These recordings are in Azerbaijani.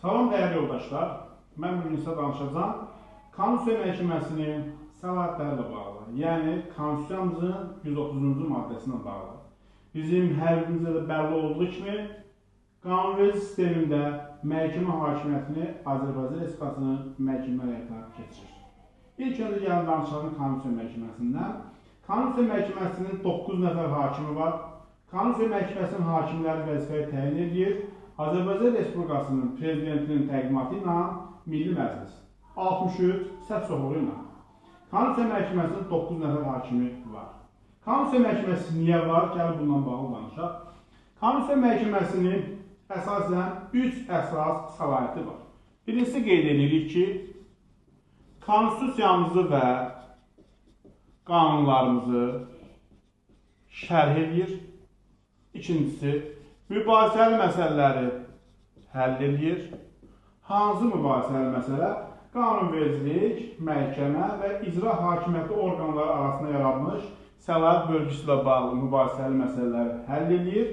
Salam dəyərli yoldaşlar, mən bugün sizə danışacağım Konstitusiya Məhkəməsinin səlahiyyətləri ilə bağlı, yəni Konstitusiyamızın 130-cu maddəsinə bağlı. Bizim hər birimizdə də bəlli olduğu kimi qanunverici sistemində məhkəmə hakimiyyətini Azərbaycan Respublikasının məhkəmə heyəti keçirir. İlk öncə gəlin danışalım Konstitusiya Məhkəməsindən. Konstitusiya Məhkəməsinin 9 nəfər hakimi var. Konstitusiya Məhkəməsinin hakimləri vəzifəyi təyin edir. Azərbaycan Respublikasının prezidentinin təqdimatı ilə Milli Məclis 63 səs çoxluğu ilə. Konstitusiya Məhkəməsinin 9 nəfər hakimi var. Konstitusiya Məhkəməsi niyə var? Gəlin bundan bağlı danışaq. Konstitusiya Məhkəməsinin əsasən 3 əsas səlahiyyəti var. Birincisi qeyd edirik ki, Konstitusiyamızı və qanunlarımızı şərh edir. İkincisi, mübahisəli məsələləri həll edir. Hansı mübahisəli məsələ? Qanunvericilik, məhkəmə və icra hakimiyyəti orqanları arasında yaranmış səlahiyyət bölgüsü ilə bağlı mübahisəli məsələləri həll edir.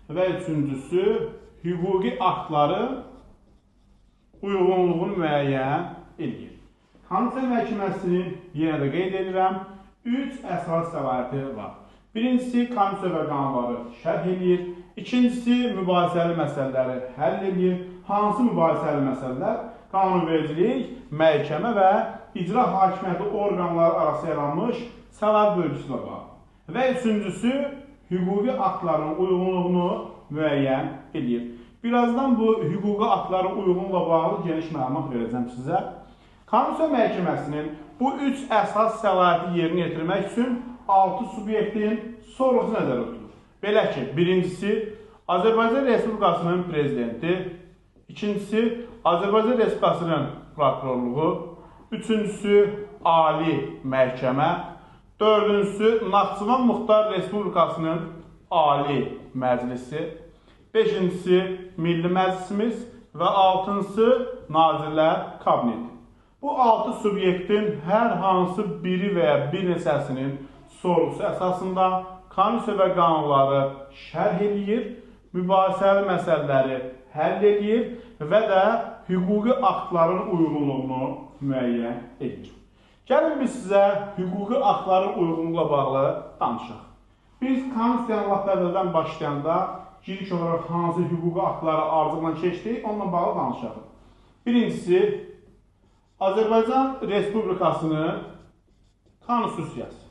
Və üçüncüsü, hüquqi aktların uyğunluğunu müəyyən edir. Konstitusiya Məhkəməsinin, yenə də qeyd edirəm, 3 əsas səlahiyyəti var. Birincisi, konstitusiya və qanunları şərh edir. İkincisi, mübahisəli məsələləri həll edir. Hansı mübahisəli məsələlər? Qanunvericilik, məhkəmə və icra hakimiyyəti orqanları arasında yaranmış səlahiyyət bölgüsü ilə bağlı. Və üçüncüsü, hüquqi aktların uyğunluğunu müəyyən edir. Birazdan bu hüquqi aktların uyğunluğuna bağlı geniş məlumat verəcəm sizə. Konstitusiya Məhkəməsinin bu 3 əsas səlahiyyəti yerinə yetirmək üçün 6 subyektin sorğusu nəzərdə tutulur. Belə ki, birincisi, Azərbaycan Respublikasının prezidenti, ikincisi, Azərbaycan Respublikasının prokurorluğu, üçüncüsü, Ali Məhkəmə, dördüncüsü, Naxçıvan Muxtar Respublikasının Ali Məclisi, beşincisi, Milli Məclisimiz və altıncısı, Nazirlər Kabineti. Bu 6 subyektin hər hansı biri və ya bir neçəsinin sorğusu əsasında konstitusiya və qanunları şərh edir, mübahisəli məsələləri həll edir və də hüquqi aktların uyğunluğunu müəyyən edir. Gəlin biz sizə hüquqi aktların uyğunluğuna bağlı danışaq. Biz konstitusiyanın lap əvvəldən başlayanda ilk olaraq hansı hüquqi aktları arzuqla keçdik, onunla bağlı danışaq. Birincisi, Azərbaycan Respublikasının konstitusiyası.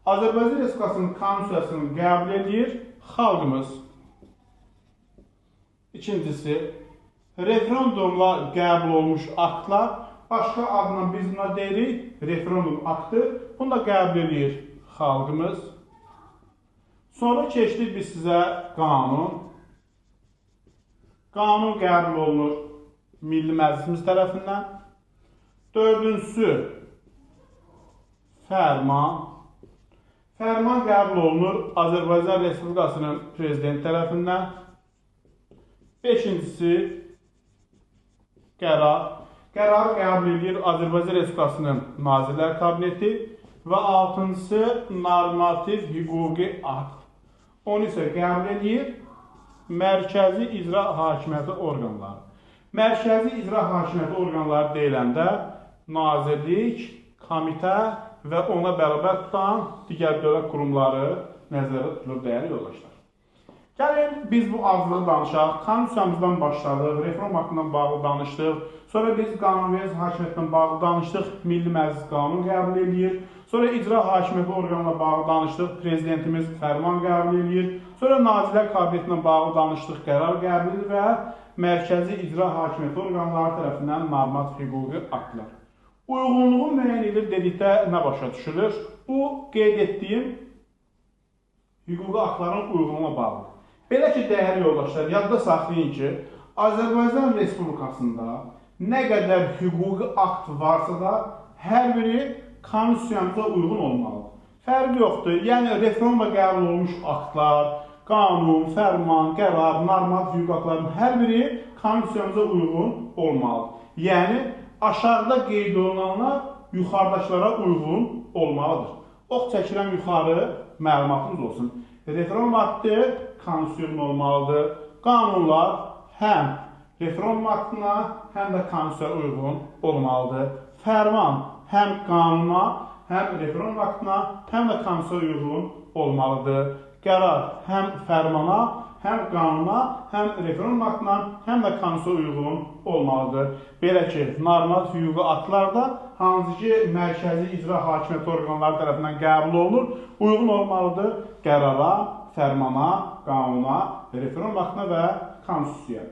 Azərbaycan Respublikasının konstitusiyasını qəbul edir xalqımız. İkincisi, referendumla qəbul olmuş aktlar, başqa adına biz buna deyirik, referendum aktı, bunu da qəbul edir xalqımız. Sonra keçdik biz sizə qanun. Qanun qəbul olunur Milli Məclisimiz tərəfindən. Dördüncüsü, fərman. Fərman qəbul olunur Azərbaycan Respublikasının prezidenti tərəfindən. Beşincisi, qərar. Qərarı qəbul edir Azərbaycan Respublikasının Nazirlər Kabineti. Və altıncısı, normativ hüquqi akt. Onu isə qəbul edir Mərkəzi İcra Hakimiyyəti orqanları. Mərkəzi İcra Hakimiyyəti orqanları deyiləndə nazirlik, komitə və ona bərabər tutan digər dövlət qurumları nəzərdə tutulur dəyərli yoldaşlar. Gəlin biz bu azlığı danışaq. Konstitusiyamızdan başladıq, reform haqqından bağlı danışdıq. Sonra biz qanunverici hakimiyyətlə bağlı danışdıq, Milli Məclis qanun qəbul edir. Sonra icra hakimiyyəti orqanına bağlı danışdıq, prezidentimiz fərman qəbul edir. Sonra Nazirlər Kabinetinə bağlı danışdıq, qərar qəbul edir və Mərkəzi İcra Hakimiyyəti orqanları tərəfindən normativ hüquqi aktlar. Uyğunluğu müəyyən edilir dedikdə nə başa düşülür? Bu, qeyd etdiyim hüquqi aktların uyğunluğuna bağlı. Belə ki, dəyərli yoldaşlar, yadda saxlayın ki, Azərbaycan Respublikasında nə qədər hüquqi akt varsa da, hər biri konstitusiyamıza uyğun olmalıdır. Fərqi yoxdur, yəni referendumla qəbul olmuş aktlar, qanun, fərman, qərar, normativ hüquqi aktların hər biri konstitusiyamıza uyğun olmalıdır. Yəni, aşağıda qeyd olunanlar yuxarıdakılara uyğun olmalıdır. Ox çəkilən yuxarı məlumatımız olsun. Referendum aktı konstitusiyonun olmalıdır. Qanunlar həm referendum aktına, həm də konstitusiyaya uyğun olmalıdır. Fərman həm qanuna, həm referendum aktına, həm də konstitusiyaya uyğun olmalıdır. Qərar həm fərmana, həm qanuna, həm referendum aktına, həm də konstitusiyaya uyğun olmalıdır. Belə ki, normal hüquqi aktlarda hansı ki, mərkəzi icra hakimiyyəti orqanları tərəfindən qəbul olunur, uyğun olmalıdır qərara, fərmana, qanuna, referendum aktına və konstitusiyaya.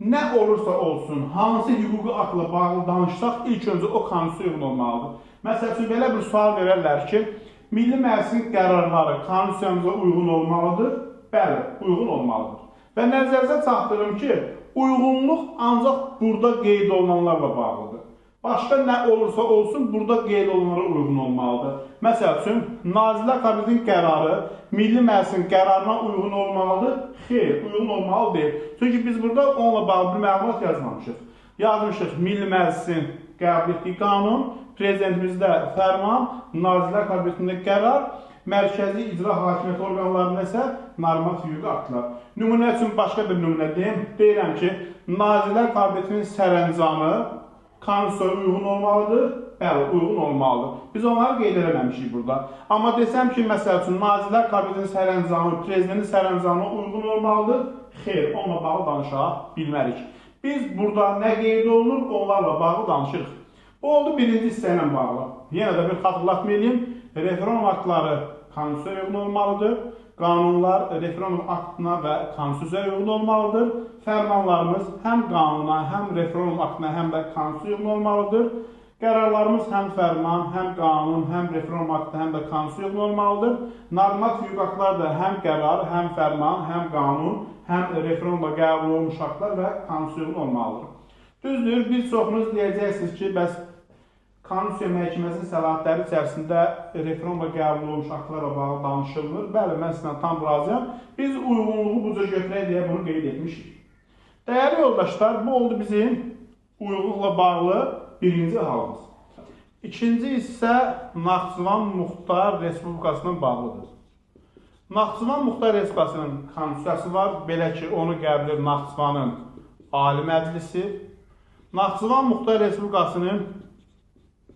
Nə olursa olsun, hansı hüquqi aktla bağlı danışsaq, ilk öncə o konstitusiyaya uyğun olmalıdır. Məsəl üçün, belə bir sual verərlər ki, Milli Məclisin qərarları konstitusiyamıza uyğun olmalıdır. Bəli, uyğun olmalıdır. Və nəzərinizə çatdırım ki, uyğunluq ancaq burada qeyd olunanlarla bağlıdır. Başqa nə olursa olsun, burada qeyd olunanlara uyğun olmalıdır. Məsəl üçün, Nazirlər Kabinetinin qərarı Milli Məclisin qərarına uyğun olmalıdır. Xeyr, uyğun olmalı deyil. Çünki biz burada onunla bağlı bir məlumat yazmamışıq. Yazmışıq Milli Məclisin qəbul etdiyi qanun, prezidentimizdə fərman, Nazirlər Kabinetində qərar, mərkəzi icra hakimiyyəti orqanlarında isə normal hüquqi aktlar. Nümunə üçün başqa bir nümunə deyim. Deyirəm ki, Nazirlər Kabinetinin sərəncamı konstitusiyaya uyğun olmalıdır. Bəli, uyğun olmalıdır. Biz onları qeyd eləməmişik burada. Amma desəm ki, məsəl üçün, Nazirlər Kabinetinin sərəncamı, prezidentin sərəncamına uyğun olmalıdır. Xeyr, onunla bağlı danışa bilmərik. Biz burada nə qeyd olunur, onlarla bağlı danışırıq. Bu oldu birinci hissə ilə bağlı. Yenə də bir xatırlatma edeyim. Referendum aktları konstitusiyaya uyğun olmalıdır. Qanunlar referendum aktına və konstitusiyaya uyğun olmalıdır. Fərmanlarımız həm qanuna, həm referendum aktına, həm də konstitusiyaya uyğun olmalıdır. Qərarlarımız həm fərman, həm qanun, həm referendum aktına, həm də konstitusiyaya uyğun olmalıdır. Normal hüquq aktlar da həm qərar, həm fərman, həm qanun, həm referendumla qəbul olunmuş aktlar və konstitusiyaya uyğun olmalıdır. Düzdür, bir çoxunuz deyəcəksiniz ki, bəs Konstitusiya Məhkəməsinin səlahiyyətləri içərisində referendumla qəbul olunmuş aktlarla bağlı danışılmır. Bəli, mən sizlə tam razıyam. Biz uyğunluğu bu cür götürək deyə bunu qeyd etmişik. Dəyərli yoldaşlar, bu oldu bizim uyğunluqla bağlı birinci halımız. İkinci isə Naxçıvan Muxtar Respublikasının bağlıdır. Naxçıvan Muxtar Respublikasının konstitusiyası var. Belə ki, onu qəbul edir Naxçıvanın Ali Məclisi. Naxçıvan Muxtar Respublikasının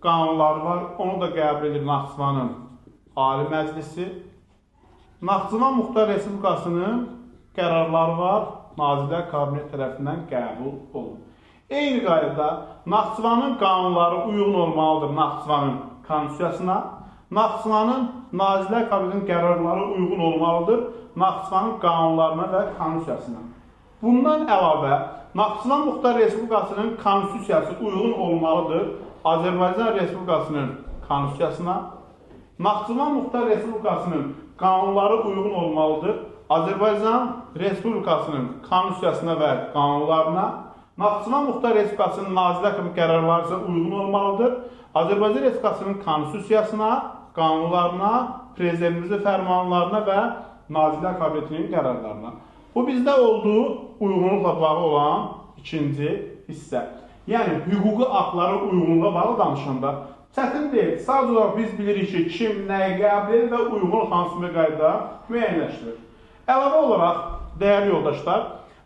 qanunları var, onu da qəbul edir Naxçıvanın Ali Məclisi. Naxçıvan Muxtar Respublikasının qərarları var, Nazirlər Kabineti tərəfindən qəbul olunur. Eyni qaydada Naxçıvanın qanunları uyğun olmalıdır Naxçıvanın konstitusiyasına. Naxçıvanın Nazirlər Kabinetinin qərarları uyğun olmalıdır Naxçıvanın qanunlarına və konstitusiyasına. Bundan əlavə, Naxçıvan Muxtar Respublikasının konstitusiyası uyğun olmalıdır Azərbaycan Respublikasının konstitusiyasına. Naxçıvan Muxtar Respublikasının qanunları uyğun olmalıdır Azərbaycan Respublikasının konstitusiyasına və qanunlarına. Naxçıvan Muxtar Respublikasının Nazirlər Kabineti qərarları isə uyğun olmalıdır Azərbaycan Respublikasının konstitusiyasına, qanunlarına, prezidentimizin fərmanlarına və Nazirlər Kabinetinin qərarlarına. Bu bizdə olduğu uyğunluqla bağlı olan ikinci hissə. Yəni, hüquqi aktlara uyğunluğa bağlı danışanda çətin deyil. Sadəcə olaraq biz bilirik ki, kim nəyi qəbul edir və uyğun hansı bir qayda müəyyənləşdirir. Əlavə olaraq, dəyərli yoldaşlar,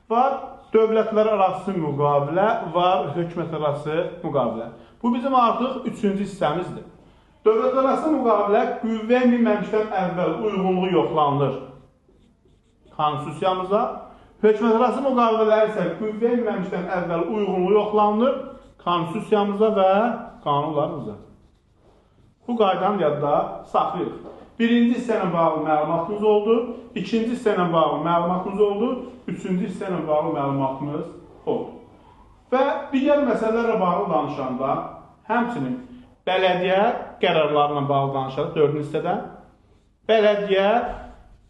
var dövlətlər arası müqavilə, var hökumət arası müqavilə. Bu bizim artıq üçüncü hissəmizdir. Dövlətlər arası müqavilə qüvvəyə minməmişdən əvvəl uyğunluğu yoxlanılır konstitusiyamıza. Hökumətlərarası müqavilələr isə qüvvəyə minməmişdən əvvəl uyğunluğu yoxlanılır konstitusiyamıza və qanunlarımıza. Bu qaydanı yadda saxlayırıq. Birinci hissələ bağlı məlumatımız oldu, ikinci hissələ bağlı məlumatımız oldu, üçüncü hissələ bağlı məlumatımız oldu. Və digər məsələlərlə bağlı danışanda, həmçinin bələdiyyə qərarlarına bağlı danışarıq dördüncü hissədə. Bələdiyyə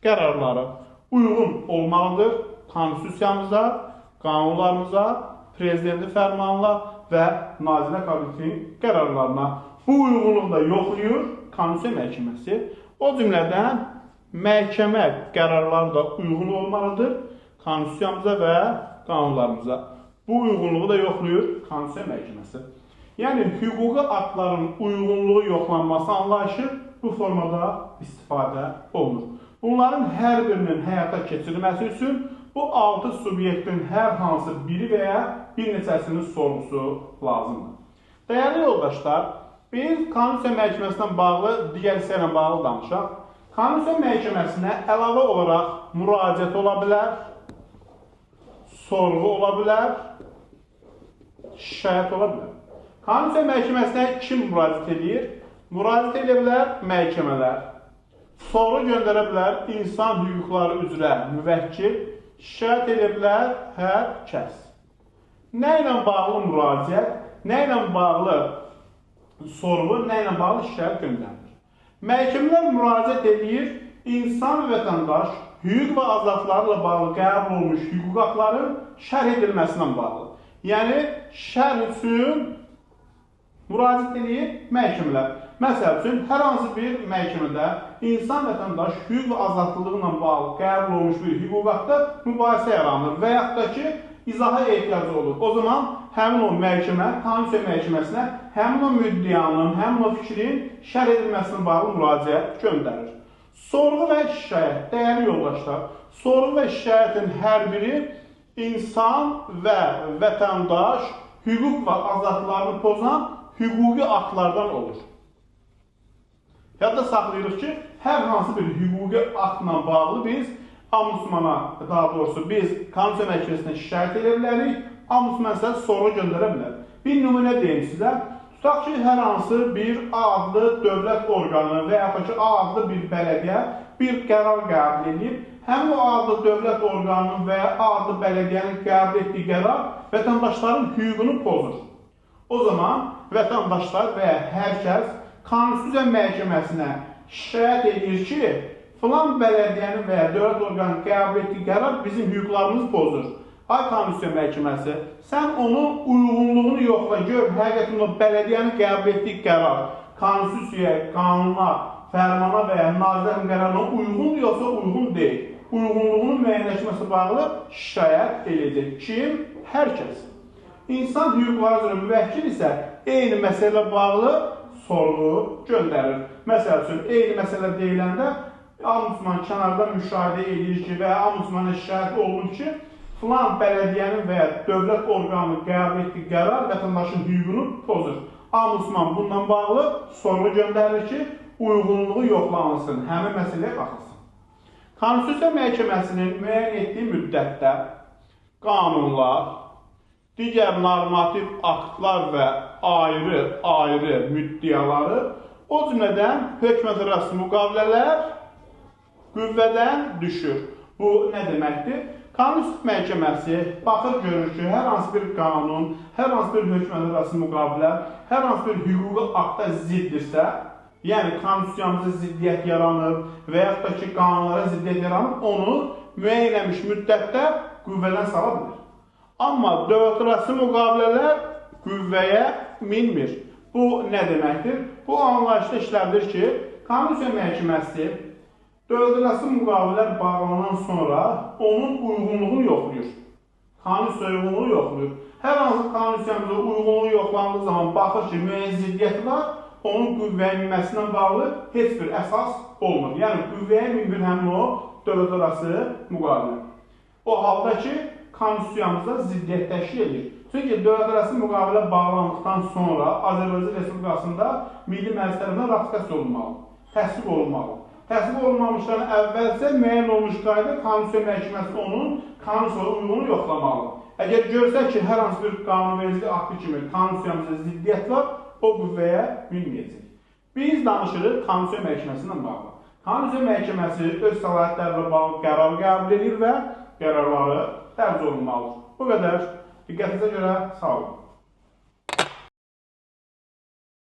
qərarları uyğun olmalıdır konstitusiyamıza, qanunlarımıza, prezidentin fərmanına və Nazirlər Kabinetinin qərarlarına. Bu uyğunluqda yoxlayır Konstitusiya Məhkəməsi. O cümlədən məhkəmə qərarları da uyğun olmalıdır konstitusiyamıza və qanunlarımıza. Bu uyğunluğu da yoxlayır Konstitusiya Məhkəməsi. Yəni, hüquqi aktların uyğunluğu yoxlanması anlayışı bu formada istifadə olunur. Bunların hər birinin həyata keçirilməsi üçün bu 6 subyektin hər hansı biri və ya bir neçəsinin sorğusu lazımdır. Dəyərli yoldaşlar, biz Konstitusiya Məhkəməsindən bağlı digər hissə ilə bağlı danışaq. Konstitusiya Məhkəməsinə əlavə olaraq müraciət ola bilər, sorğu ola bilər, şikayət ola bilər. Konstitusiya Məhkəməsinə kim müraciət edir? Müraciət edə bilər məhkəmələr. Sorğu göndərə bilər insan hüquqları üzrə müvəkkil, şikayət edə bilər hər kəs. Nə ilə bağlı müraciət, nə ilə bağlı sorğu, nə ilə bağlı şikayət göndərilir? Məhkəmələr müraciət edir insan və vətəndaş hüquq və azadlıqlarla bağlı qəbul olmuş hüquq haqların şərh edilməsindən bağlı. Yəni, şərh üçün müraciət edir məhkəmələr. Məsəl üçün, hər hansı bir məhkəmədə insan vətəndaş hüquq və azadlıqla bağlı qəbul olmuş bir hüquq haqda mübahisə yaranır və yaxud da ki, izaha ehtiyacı olur. O zaman həmin o məhkəmə, Konstitusiya Məhkəməsinə həmin o müddianın, həmin o fikrin şərh edilməsinə bağlı müraciət göndərir. Sorğu və şikayət, dəyərli yoldaşlar, sorğu və şikayətin hər biri insan və vətəndaş hüquq və azadlıqlarını pozan hüquqi aktlardan olur. Yadda saxlayırıq ki, hər hansı bir hüquqi aktla bağlı biz Ombudsmana, daha doğrusu biz Konstitusiya Məhkəməsinə şikayət edə bilərik, Ombudsman isə sorğu göndərə bilər. Bir nümunə deyim sizə. Tutaq ki, hər hansı bir A adlı dövlət orqanı və yaxud ki, A adlı bir bələdiyyə bir qərar qəbul edib, həmin o A adlı dövlət orqanının və ya A adlı bələdiyyənin qəbul etdiyi qərar vətəndaşların hüququnu pozur. O zaman vətəndaşlar və ya hər kəs Konstitusiya Məhkəməsinə şikayət edir ki, filan bələdiyyənin və ya dövlət orqanının qəbul etdiyi qərar bizim hüquqlarımızı pozur. Ay Konstitusiya Məhkəməsi, sən onun uyğunluğunu yoxla, gör, həqiqətən o bələdiyyənin qəbul etdiyi qərar Konstitusiyaya, qanuna, fərmana və ya nazirlərin qərarına uyğundur, yoxsa uyğun deyil. Uyğunluğunun müəyyənləşməsi bağlı şikayət edəcək. Kim? Hər kəs. İnsan hüquqları üzrə müvəkkil isə eyni məsələ bağlı sorğu göndərir. Məsəl üçün, eyni məsələ deyiləndə Ombudsman kənarda müşahidə edir ki, və ya Ombudsmana şikayət olunur ki, filan bələdiyyənin və ya dövlət orqanının qəbul etdiyi qərar vətəndaşın hüququnu pozur. Ombudsman bununla bağlı sorğu göndərir ki, uyğunluğu yoxlanılsın, həmin məsələyə baxılsın. Konstitusiya Məhkəməsinin müəyyən etdiyi müddətdə qanunlar, digər normativ aktlar və ayrı müddiaları, o cümlədən hökumətlərarası müqavilələr qüvvədən düşür. Bu nə deməkdir? Konstitusiya Məhkəməsi baxır, görür ki, hər hansı bir qanun, hər hansı bir hökumətlərarası müqavilə, hər hansı bir hüquqi akta ziddirsə, yəni Konstitusiyamıza ziddiyyət yaranır və yaxud da ki, qanunlara ziddiyyət yaranır, onu müəyyənləmiş müddətdə qüvvədən sala bilir. Amma dövlətlərarası müqavilələr qüvvəyə minmir. Bu nə deməkdir? Bu anlayışda işlədir ki, Konstitusiya Məhkəməsi dövlətlərarası müqavilələr bağlanan sonra onun uyğunluğunu yoxlayır. Konstitusiya uyğunluğu yoxlayır. Hər hansı Konstitusiyamıza uyğunluğu yoxlandığı zaman baxır ki, müəyyən ziddiyyəti var, onun qüvvəyə minməsinə bağlı heç bir əsas olmur. Yəni, qüvvəyə minmir həmin o dövlətlərarası müqavilə. O halda ki, Konstitusiyamıza ziddiyyət təşkil edir. Çünki dövlətlərarası müqavilə bağlandıqdan sonra Azərbaycan Respublikasında Milli Məclis tərəfindən ratifikasiya olunmalıdır, təsdiq olunmalıdır. Təsdiq olunmamışdan əvvəlsə müəyyən olmuş qayda Konstitusiya Məhkəməsi onun Konstitusiyaya uyğunu yoxlamalıdır. Əgər görsək ki, hər hansı bir qanunvericilik aktı kimi Konstitusiyamıza ziddiyyət var, o qüvvəyə minməyəcək. Biz danışırıq Konstitusiya Məhkəməsindən bağlı. Konstitusiya Məhkəməsi öz səlahiyyətlərlə bağlı qərar qəbul edir və qərarları dərc olunmalıdır. Bu qədər. Diqqətinizə görə sağ olun.